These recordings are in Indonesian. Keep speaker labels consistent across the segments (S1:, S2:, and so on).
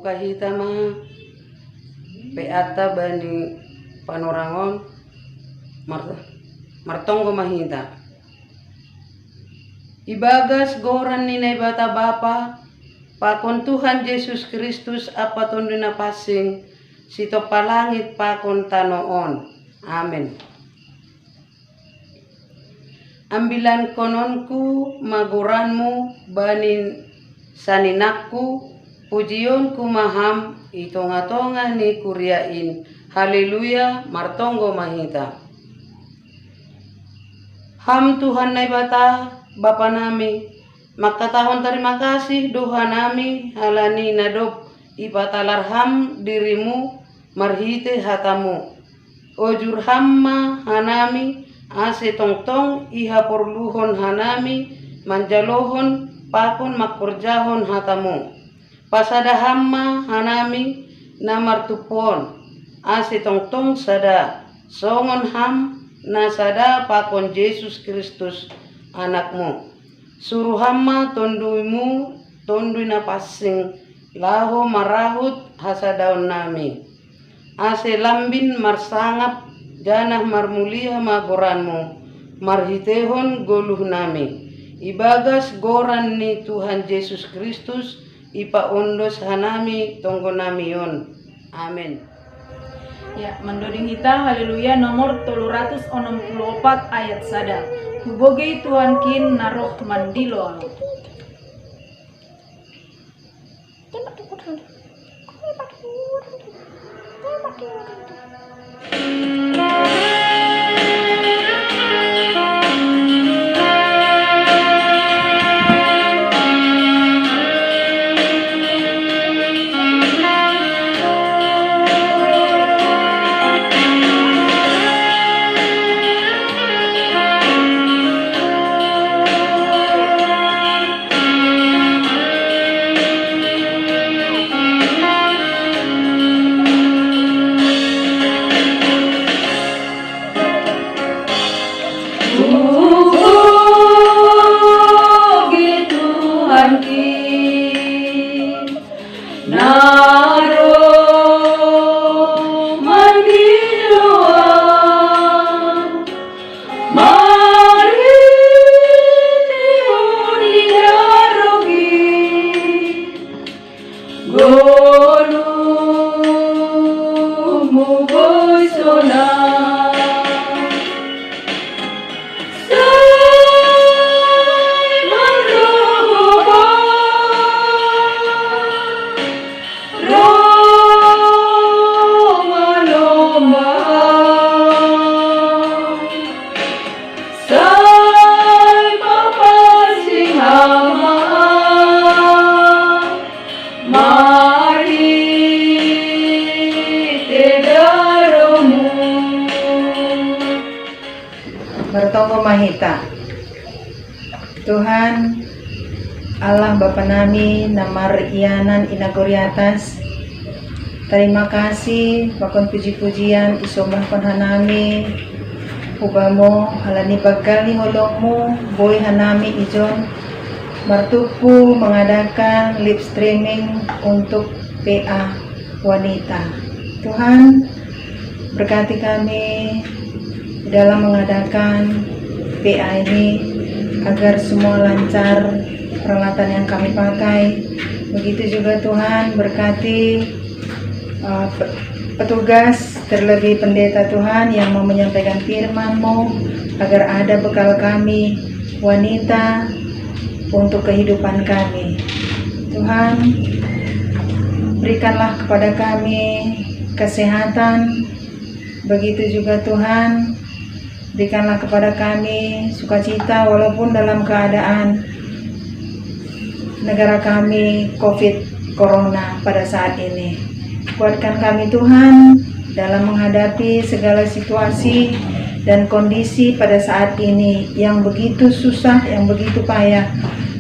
S1: Ukahita ma peata bani panorangon martonggo mahita. Ibagas goran ni bata bapa pakon Tuhan Yesus Kristus apa tondo na pasing sito palangit pakon tanoon. Amen. Ambilan kononku maguranmu banin saninakku pujionku maham itonga-tonga ni kuriain. Haleluya martonggo mahita. Ham Tuhan nai bata Bapa nami makatahon terima kasih doa nami halani nadop ipatalarham dirimu marhite hatamu. Ojur hamma hanami ase tongtong iha porluhon hanami manjalohon pakon makorjahon hatamu. Pasada hamma hanami namartupon ase tongtong sada songon ham nasada pakon Yesus Kristus anakmu. Suruh hamma tonduimu tondui na pasing laho marahut hasadaon nami. Ase lambin marsangap janah marmulia magoranmu marhitehon goluh nami. Ibagas goran ni Tuhan Yesus Kristus ipa ondos hanami tonggo namion. Amin.
S2: Ya, mendoding kita haleluya nomor 364 ayat sada. Huboge Tuhan kin naroh mandilo.
S3: Bertonggo mahita. Tuhan Allah Bapa nami namar ianan inagoriatas. Terima kasih bakon puji-pujian isomah hanami ubamo halani bagali holongmu boy hanami ijon martupu mengadakan live streaming untuk PA wanita. Tuhan berkati kami dalam mengadakan PA ini agar semua lancar peralatan yang kami pakai. Begitu juga Tuhan berkati petugas, terlebih pendeta Tuhan yang mau menyampaikan firman-Mu agar ada bekal kami wanita untuk kehidupan kami. Tuhan berikanlah kepada kami kesehatan. Begitu juga Tuhan berikanlah kepada kami sukacita walaupun dalam keadaan negara kami COVID Corona pada saat ini. Kuatkan kami Tuhan dalam menghadapi segala situasi dan kondisi pada saat ini yang begitu susah, yang begitu payah,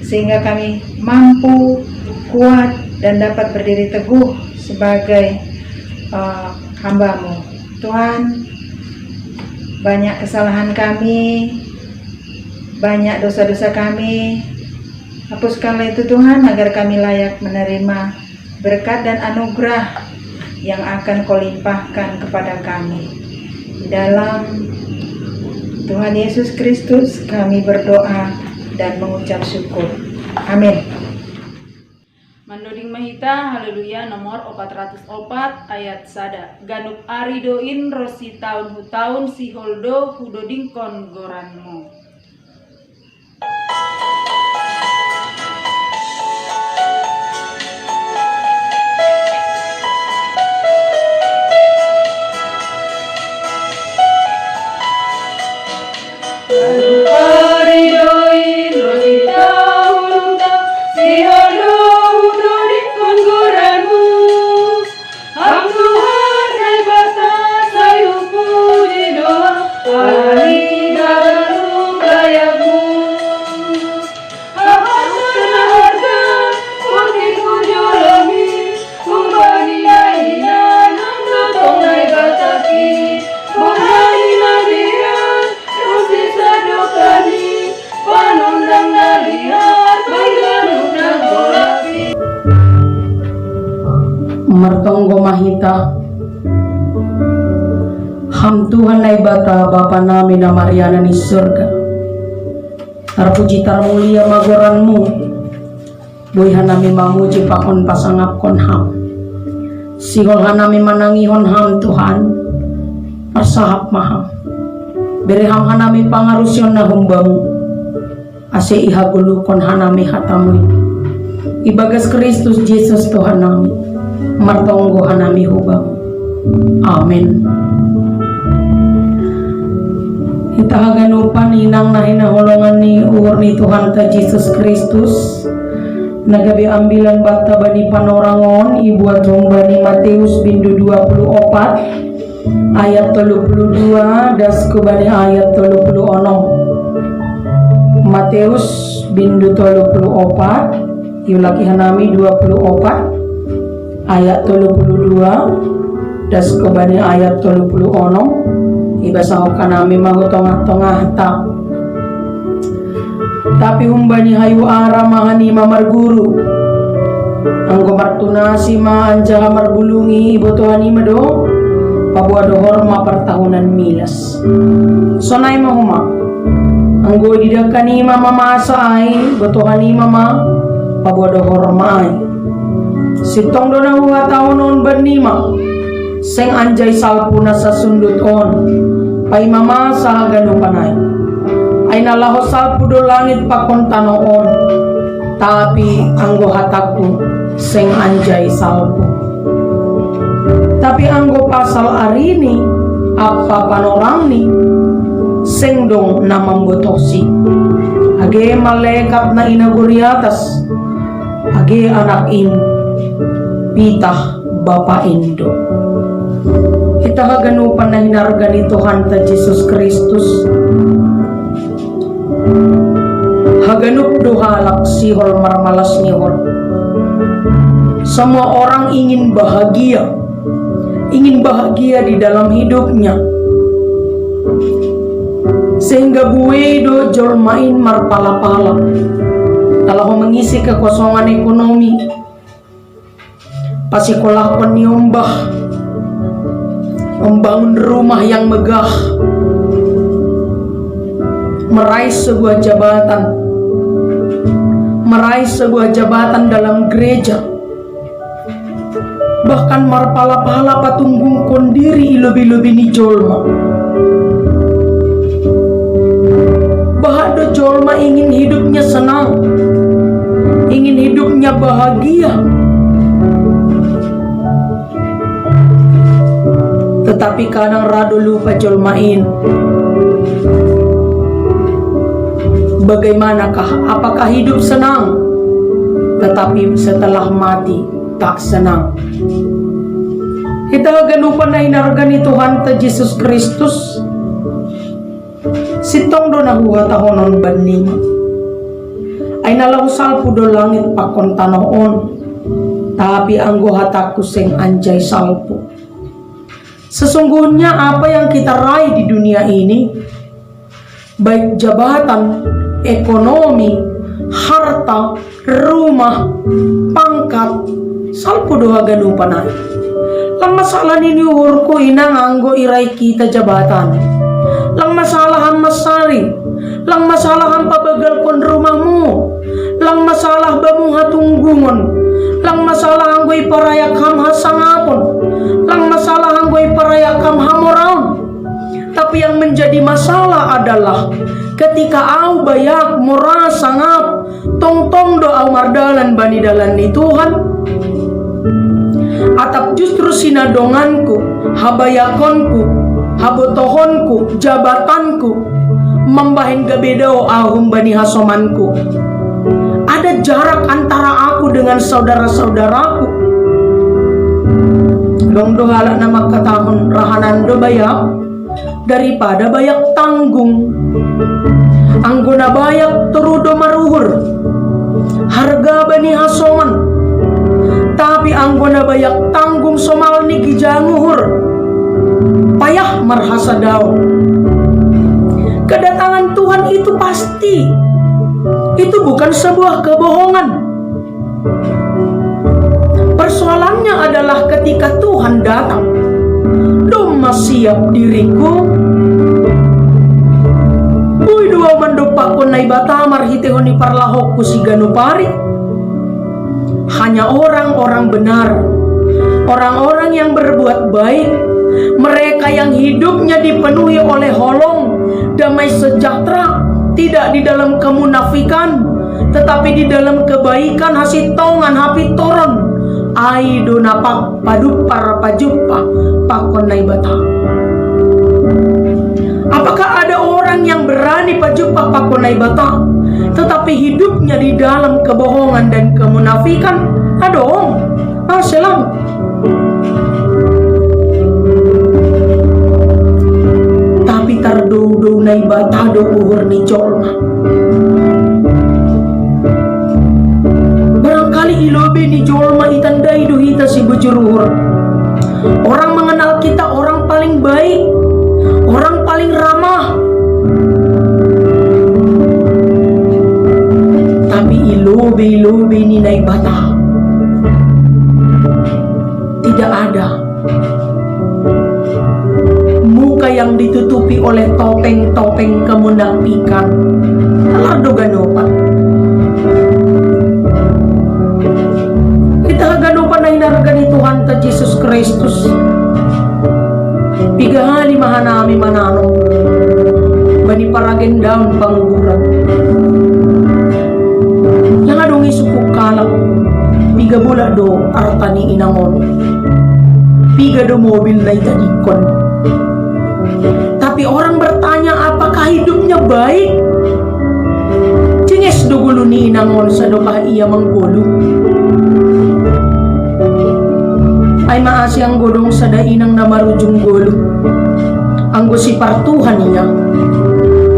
S3: sehingga kami mampu, kuat, dan dapat berdiri teguh sebagai hamba-Mu. Tuhan, banyak kesalahan kami, banyak dosa-dosa kami. Hapuskanlah itu Tuhan agar kami layak menerima berkat dan anugerah yang akan Kau limpahkan kepada kami. Dalam Tuhan Yesus Kristus kami berdoa dan mengucap syukur. Amin.
S2: Mandoding mahita haleluya nomor 404 ayat sada. Ganup aridoin rosi taun hutaun si holdo hudoding kon goranmu.
S1: Martonggo mahita ham Tuhan nai bata Bapa nami na Mariana ni surga tarpuji tarmulia magoranmu boyhan nami mamuji pakon pasangap kon ham sigol hanami manangihon ham Tuhan pasahap maham beri ham hanami pangarusyon na humbamu ase ihagulu kon hanami hatamu ibagas Kristus Yesus Tuhan nami martonggo hanami hubang. Amen. Kita haganupan inang na hinahulungan ni uur ni Tuhan ta Yesus Kristus nagabi ambilan bata bani panorangon ibu atong bani Matius bindu 24 ayat 32 dasku bani ayat 36. Matius bindu 24 yulaki hanami 24 ayat 32 das kebani ayat 36 ibasahok kanami mahu tongah-tongah tak tapi humbani hayu ara mahani mamarguru anggo martunasi ma anjaha margulungi ibu tuhani mado pabuado horma pertahunan milas sonai mahuma anggo didakani mama masai ibu tuhani mama pabuado horma ai sitong dona huwa taonon bernima seng anjay salpuna sa sundut on pay mama sa gano panay ay nalaho salpu do langit pakon tanoon tapi anggo hatakku seng anjay salpu tapi anggo pasal arini apa panorang ni seng dong namambotoksi age malaikat na inaguriatas age anak in pitah Bapa Indo. Kita haganupan na hinarga ni Tuhan ta Yesus Kristus. Haganup dohalak sihol marmalas nihol. Semua orang ingin bahagia di dalam hidupnya. Sehingga buedo jolmain marpala-pala. Kalau mengisi kekosongan ekonomi pasikolah peniombah membangun rumah yang megah meraih sebuah jabatan dalam gereja bahkan marpala-pala patunggung kondiri ilobi-lobi ni jolma bahado jolma ingin hidupnya senang ingin hidupnya bahagia tetapi kadang rado lupa jolmain bagaimanakah apakah hidup senang tetapi setelah mati tak senang. Kita ganupan na inarga ni Tuhan ta Yesus Kristus sitong do nahuha tahonon banima ay nalau salpu do langit pakon tanoon tapi anggo hataku seng anjay salpu. Sesungguhnya apa yang kita raih di dunia ini, baik jabatan, ekonomi, harta, rumah, pangkat, salpo doa ganupanan. Lang masalah nini urko inang anggo iray kita jabatan. Lang masalahan masari. Lang masalahan pabagal kon rumahmu. Lang masalah bamong hatunggungon. Lang masalah anggoy parayak ham hasangapon. Lang masalah anggoy parayak ham hamoraon. Tapi yang menjadi masalah adalah ketika au bayak mora sangap tong-tong doa mardalan bani dalan ni Tuhan, atap justru sinadonganku, habayakonku, habotohonku, jabatanku membahin gabedao ahum bani hasomanku. Ada jarak antara aku dengan saudara-saudaraku. Dong do halak nama katahon rahanan do bayak daripada bayak tanggung. Anggona bayak terudo maruhur harga bani hasoman, tapi anggona bayak tanggung somal ni kijanguhur payah marhasa daw. Kedatangan Tuhan itu pasti, itu bukan sebuah kebohongan. Persoalannya adalah ketika Tuhan datang, doma siap diriku. Bui dua mandopak ko nai batamar hitehoni parlahok ku si ganupari. Hanya orang-orang benar, orang-orang yang berbuat baik, mereka yang hidupnya dipenuhi oleh holong, damai sejahtera, tidak di dalam kemunafikan, tetapi di dalam kebaikan hasil tongan hapi toron. Aido napak padu para pajupa pakon nai bata. Apakah ada orang yang berani pajupa pakon nai bata, tetapi hidupnya di dalam kebohongan dan kemunafikan? Adong, selang. Tapi tardo nai bata do uhur ni jolma. Barangkali ilobe ni jolma itandai do hita si bujuruhur. Orang mengenal kita orang paling baik, orang paling ramah. Tapi ilobe ni nai bata tidak ada. Muka yang ditutupi oleh topeng-topeng kemunafikan. Alardo ganopan. Kita ganopan na hinarga ni Tuhan ta Jesus Kristus. Pigahali mahanami manano. Bani paragen daun panguburan. Yang adong isukuk kalak. Piga bola do artani inangon. Piga do mobil na itadikon. Tapi orang bertanya apakah hidupnya baik? Cenges do gulu ni inangon sa dokah ia menggulu. Ay maasi ang godong sa dainang na marujung gulu. Ang gosipar Tuhan niya.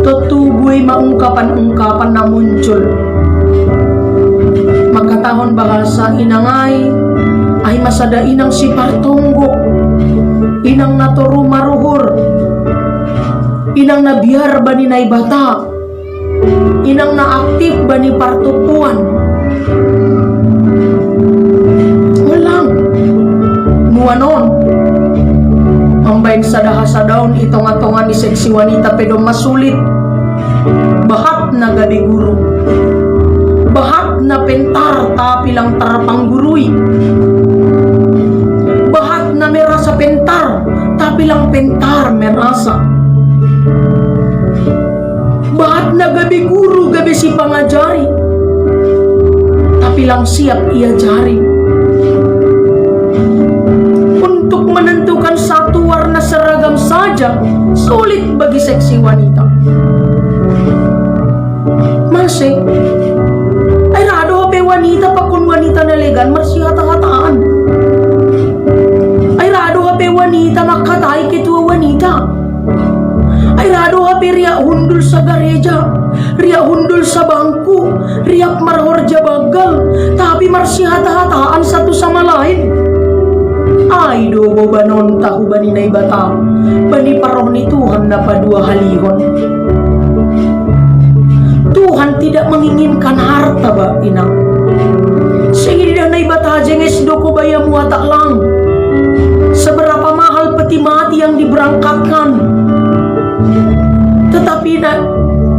S1: Tutubuy maungkapan-ungkapan na muncul. Makatahon bahasa inangay ay masada inang sipar tunggo, inang naturu maruhur, inang na biar bani nai bata, inang na aktif bani partupuan. Walang nuanon ambain sadahasa daun itong-atongan ni seksi wanita pedo masulit bahat na gabi guru, bahat na pentar tapi lang tarpanggurui, bahat na merasa pentar tapi lang pentar merasa, bahat na gabi guru gabi si pangajari tapi lang siap ia jari. Untuk menentukan satu warna seragam saja sulit bagi seksi wanita. Masih ay rado hape wanita pakun wanita nalegan marsi hata-hataan. Ay rado hape wanita makatay kitua wanita. Ay rado hape riya hundul sa gareja, riya hundul sa bangku, riyak marhorja bagal, tapi marsi hata-hataan satu sama lain. Ay do bobanon tahu bani nai bata, bani paroh ni Tuhan na padua halihon. Tuhan tidak menginginkan harta ba inang. Sehingga nai bata jenges doko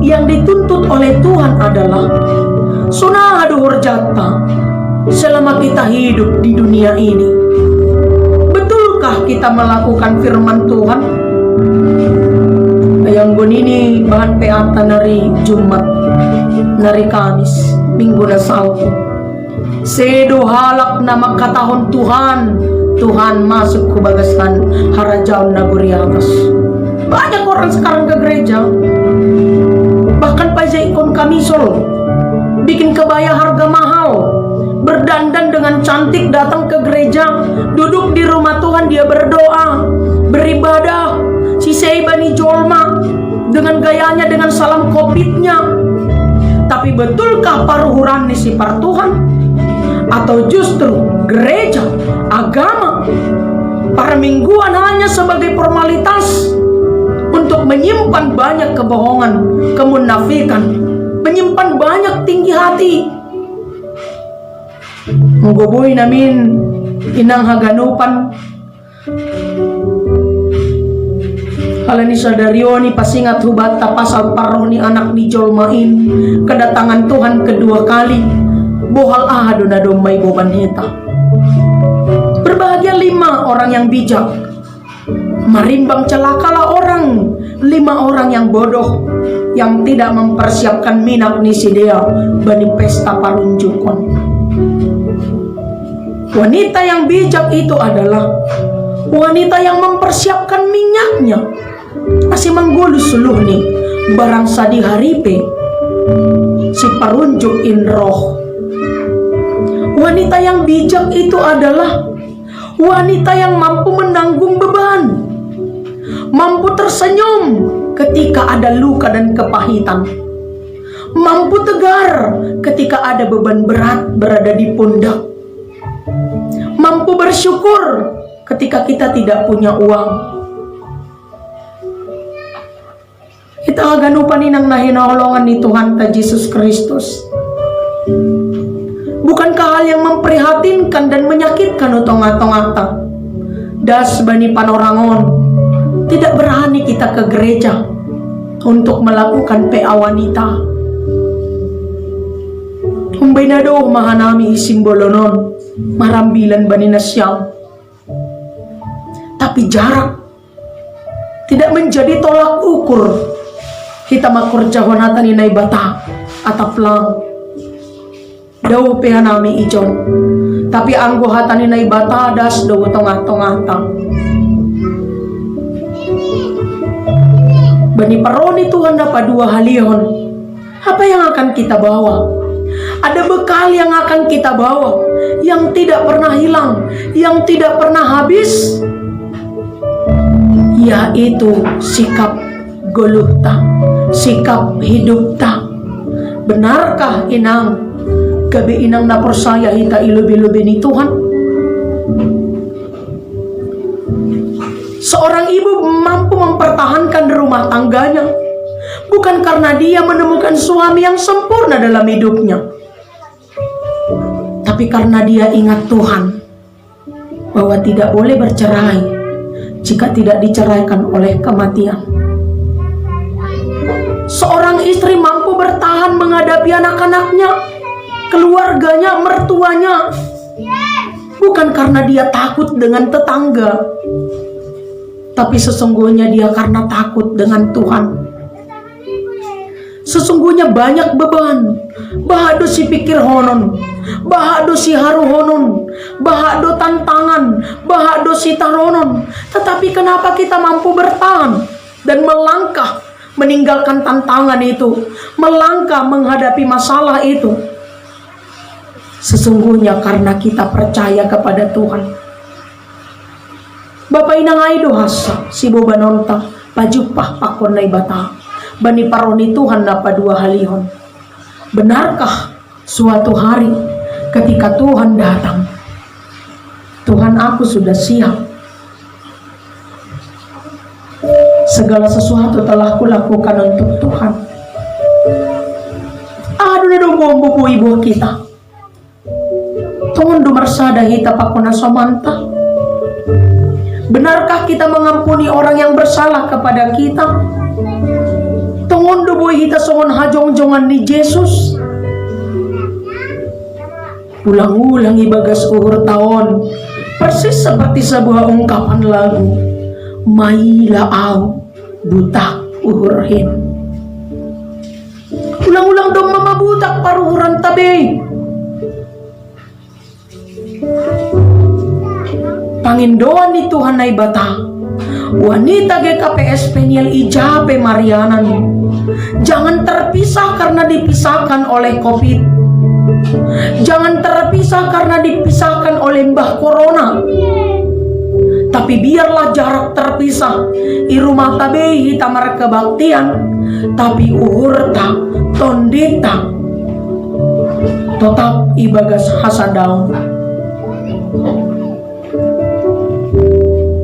S1: yang dituntut oleh Tuhan adalah sunah duhur jata selama kita hidup di dunia ini. Betulkah kita melakukan firman Tuhan? Yang ini bahan peata nari Jumat, nari Kamis, Minggu na Sabtu. Sedo halak na makatahon Tuhan masuk ke bagasan harajaon naguri atas. Banyak orang sekarang ke gereja, bahkan pajak ikon kamisol, bikin kebaya harga mahal, berdandan dengan cantik datang ke gereja, duduk di rumah Tuhan dia berdoa, beribadah, si Seibani Jolma dengan gayanya, dengan salam kopitnya. Tapi betulkah paruhuran si par Tuhan? Atau justru gereja, agama, permingguan hanya sebagai formalitas untuk menyimpan banyak kebohongan, kemunafikan, menyimpan banyak tinggi hati. Nggoboy namin inang haganupan halani sadarioni pasingat hubata pasal paroh ni anak ni Jolmain kedatangan Tuhan kedua kali. Bohal ahadun adomay boban hita. Berbahagia 5 orang yang bijak, marimbang celakalah 5 orang yang bodoh, yang tidak mempersiapkan minak ni sidea bani pesta parunjukon. Wanita yang bijak itu adalah wanita yang mempersiapkan minyaknya, masih menggulus suluh nih barang sadi haripe si parunjuk in roh. Wanita yang bijak itu adalah wanita yang mampu menanggung beban, mampu tersenyum ketika ada luka dan kepahitan, mampu tegar ketika ada beban berat berada di pundak, mampu bersyukur ketika kita tidak punya uang. Kita aganupan inang nahinaolongan ni Tuhan ta Yesus Kristus. Bukankah hal yang memprihatinkan dan menyakitkan utong-atong-ata? Das bani panorangon, tidak berani kita ke gereja untuk melakukan PA wanita. Umbay na do mahanami isimbolonon, marambilan bani nasyang. Tapi jarak tidak menjadi tolak ukur kita makurjawan hatan inay bata atap lang. Daw pehanami ijon, tapi anggo hatan inay batadas daw tongah-tongah. Bani paroni Tuhan dapat 2 halion. Apa yang akan kita bawa? Ada bekal yang akan kita bawa, yang tidak pernah hilang, yang tidak pernah habis, yaitu sikap goluh ta, sikap hidup ta. Benarkah inang gabi inang na persaya hita ilubi-lubi ni Tuhan? Seorang ibu mampu mempertahankan rumah tangganya bukan karena dia menemukan suami yang sempurna dalam hidupnya, tapi karena dia ingat Tuhan bahwa tidak boleh bercerai jika tidak diceraikan oleh kematian. Seorang istri mampu bertahan menghadapi anak-anaknya, keluarganya, mertuanya, bukan karena dia takut dengan tetangga, tapi sesungguhnya dia karena takut dengan Tuhan. Sesungguhnya banyak beban, bahado si pikir honon, bahado si haru honon, bahado tantangan, bahado si taronon. Tetapi kenapa kita mampu bertahan dan melangkah meninggalkan tantangan itu, melangkah menghadapi masalah itu? Sesungguhnya karena kita percaya kepada Tuhan. Bapak inang ay dohasa si bobanonta pajupah pakon na ibata bani paroni Tuhan na pa 2 halihon. Benarkah suatu hari ketika Tuhan datang, Tuhan aku sudah siap, segala sesuatu telah kulakukan untuk Tuhan. Aduh na dong bubu ibu kita tungon dumarsada hita pakona somanta. Benarkah kita mengampuni orang yang bersalah kepada kita? Tungon Tungon do boy hita songon hajong-jongan ni Jesus. Ulang-ulang ibagas uhur tahun, persis seperti sebuah ungkapan lagu. Mailaaw butak uhurhin. Ulang-ulang dong mama butak paruhuran tabi. Pangindoan ni Tuhan ay bata. Wanita GKPS Peniel Ijabe Marianan. Jangan terpisah karena dipisahkan oleh COVID. Jangan terpisah karena dipisahkan oleh mbah corona. Tapi biarlah jarak terpisah. I rumah tabe hita kebaktian. Tapi uhurta tondita tetap ibagas hasadaun.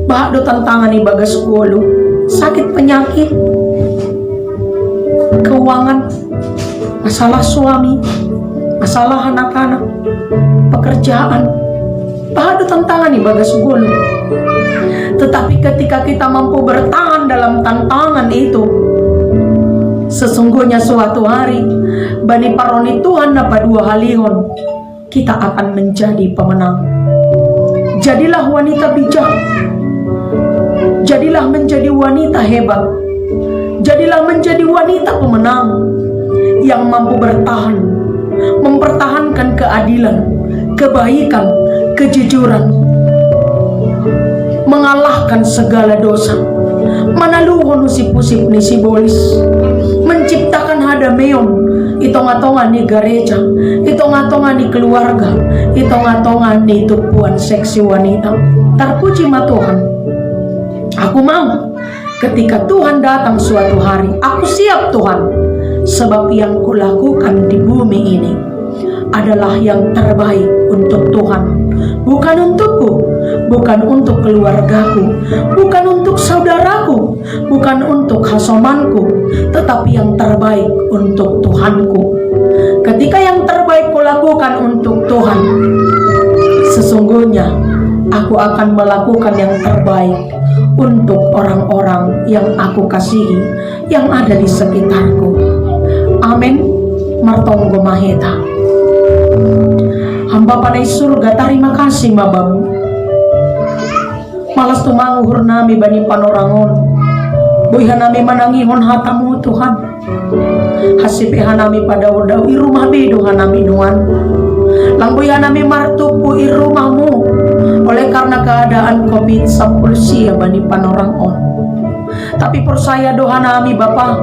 S1: Bahdo tantangan ibagas kulo, sakit penyakit, keuangan, masalah suami, masalah anak-anak, pekerjaan. Bahdo tantangan ibagas kulo. Tetapi ketika kita mampu bertahan dalam tantangan itu, sesungguhnya suatu hari bani paroni Tuhan dapat dua halihon, kita akan menjadi pemenang. Jadilah wanita bijak. Jadilah menjadi wanita hebat. Jadilah menjadi wanita pemenang yang mampu bertahan, mempertahankan keadilan, kebaikan, kejujuran, mengalahkan segala dosa, manaluhon usip-usip ni sibolis, menciptakan hadameon, itonga-tonga ni gereja, itonga-tonga ni keluarga, itonga-tonga ni tupuan seksi wanita. Terpuji ma Tuhan. Aku mau ketika Tuhan datang suatu hari, aku siap Tuhan, sebab yang kulakukan di bumi ini adalah yang terbaik untuk Tuhan, bukan untukku, bukan untuk keluargaku, bukan untuk saudaraku, bukan untuk hasomanku, tetapi yang terbaik untuk Tuhanku. Ketika yang terbaik kulakukan untuk Tuhan, sesungguhnya aku akan melakukan yang terbaik untuk orang-orang yang aku kasihi, yang ada di sekitarku. Amin. Martonggo maheta. Hamba panai surga, terima kasih mabamu. Malas tumanguhur nami bani panorangon. Boyhan nami manangihon hatamu Tuhan. Hasipehan nami pada udau i rumah bedohan nami nuan. Langboyhan nami martupu i rumahmu. Oleh karena keadaan COVID-19 ya bani panorangon. Tapi persaya doa nami Bapa.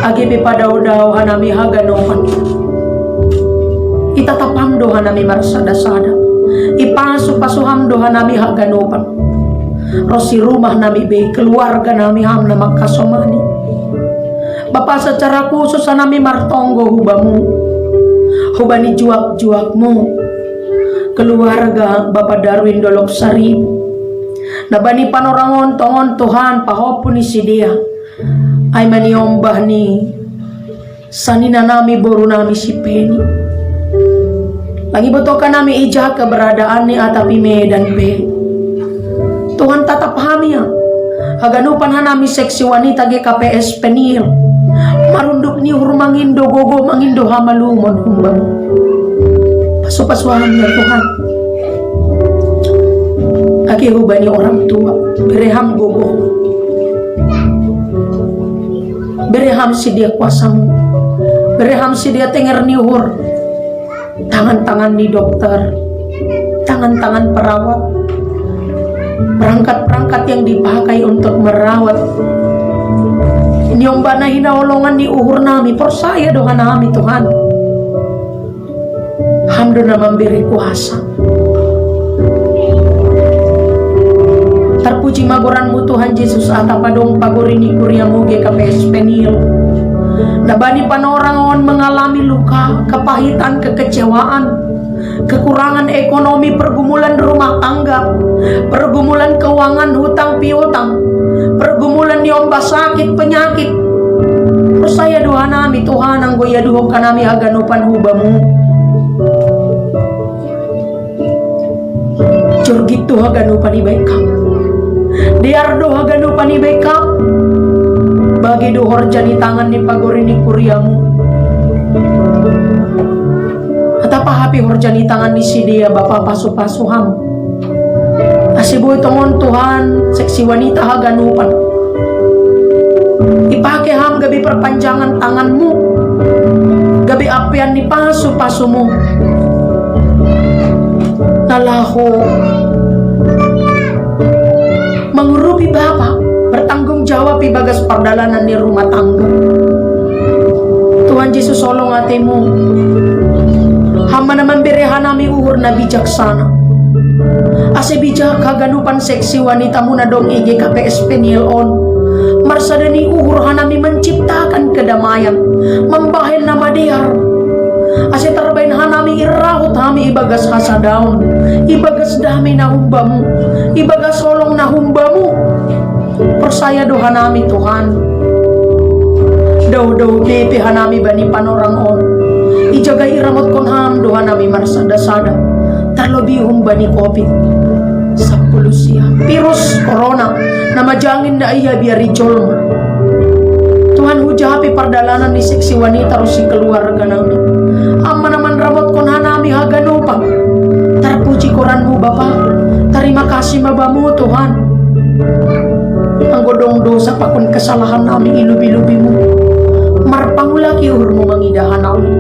S1: AGB pada udau hanami haganohan. Itatapam doa nami marsada-sada. Ipasu pasuham doa nami haganopan. Rosi rumah nami be keluarga nami ham nama kasomani. Bapa secara khusus nami martonggo hubamu. Hubani juak-juakmu. Keluarga Bapak Darwin Dolok Sari. Nabani panorangon tongon Tuhan pahopun isi dia. Ay maniombah ni sanina nami boru nami si Peni. Lagi botokan nami ijah keberadaan ni atapi medan pe. Tuhan tatap hami ya. Haganupan hanami seksi wanita GKPS Peniel. Marunduk ni hurmangindo gogo mangindo hamalumon humbang. Pasu-pasuhan ya Tuhan. Aki hubani orang tua. Bereham gogo. Bereham si dia kuasamu. Bereham si dia tenger niuhur. Tangan-tangan di dokter. Tangan-tangan perawat. Perangkat-perangkat yang dipakai untuk merawat. Nyombana hinaolongan di uhur nami. Persaya doa nami Tuhan. Hamduna memberi kuasa. Terpuji magoranmu Tuhan Yesus atapadong pagorini kuriamu GKPS Peniel. Nabani panorangon mengalami luka, kepahitan, kekecewaan, kekurangan ekonomi, pergumulan rumah tangga, pergumulan keuangan, hutang piutang, pergumulan nyombah sakit, penyakit. Persaya doa nami Tuhan ang goya duho kanami haganupan hubamu. Jurgit tuh haganupan ibeka. Diardo haganupan ibeka. bagi dohor jani tangan ni pagorini kuriamu. At apahapi horjani tangan ni sidia bapa pasu-pasuham. Asiboy tongon Tuhan seksi wanita haganupan. Ipake ham gabi perpanjangan tanganmu, gabi apian ni pasu-pasumu. Nalaho mengurupi Bapa, bertanggung jawab ibagas perdalanan di rumah tangga. Tuhan Yesus solong hatimu. Hamba naman birehan nami uhur na bijaksana. Ase bijak kaganupan seksi wanita mo na dong IGKPSP nilon. Marsada ni uhur hanami menciptakan kedamaian, membahen nama diar. Ase terbain hanami irahut hami ibagas hasadaun, ibagas dami na humbamu, ibagas solong na humbamu. Persaya doha nami Tuhan. Daw bepe hanami bani panorang on. Ijaga iramot kon ham doha nami marsada-sada. Terlebih bani COVID 10 siya. Virus corona na majangin na iya biar ijolma. Tuhan hujahapi perdalanan ni seksi wanita rusi keluarga nami. Amma naman ramot kon hanami haganupan. Terpuji koranmu Bapa. Terima kasih mabamu Tuhan. Ang godong dosa pakun kesalahan nami ilubi-lubimu. Marpangulaki urmu mangidahan nami.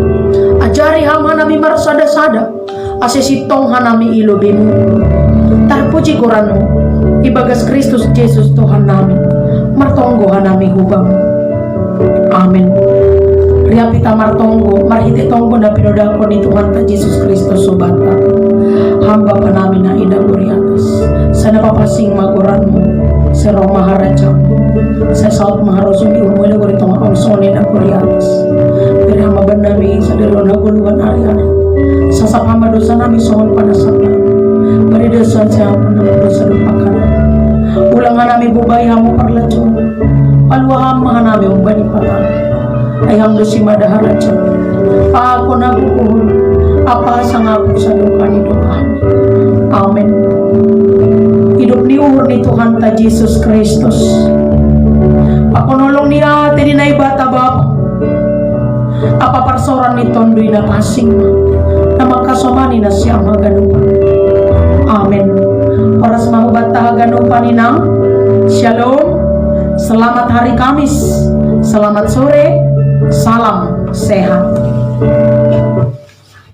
S1: Ajari hama nami marsada-sada. Asesitong hanami ilubimu. Terpuji koranmu. Ibagas Kristus Yesus Tuhan nami. Martonggo hanami hubam. Amin. Riapita martonggo, marhiti tonggo na pinodako ni Tuhan ta Yesus Kristus subata. Hamba pa namin na inaguri atas. Sa napapasing maguranmu, sa Roma harajam, sa South Maharosong iumuwi na gurito nga onsone na guri atas. Pero hamaban namin sa dalo na guluhan ariyan. Sa sapamadosa namin soon panasaklan. Paridasan siya ang panamadosa lupakan. Ulangan namin bubay hamo parlatyon. Paluaham mga namin ang bani parang. Ay hamdo si madaharatyon. Paako nagukuhon. Apa sa nga po sa luka ni Tuhan. Amen. Hidup ni uhur ni Tuhan ta Jesus Kristus. Pakunolong niya ati na ibata Bapa. Apa parsoran ni tondoy na kasing na magkasumani na siya maganupan. Amen. Oras mahubat tahaganupan ni nang Shalom. Selamat hari Kamis. Selamat sore. Salam sehat.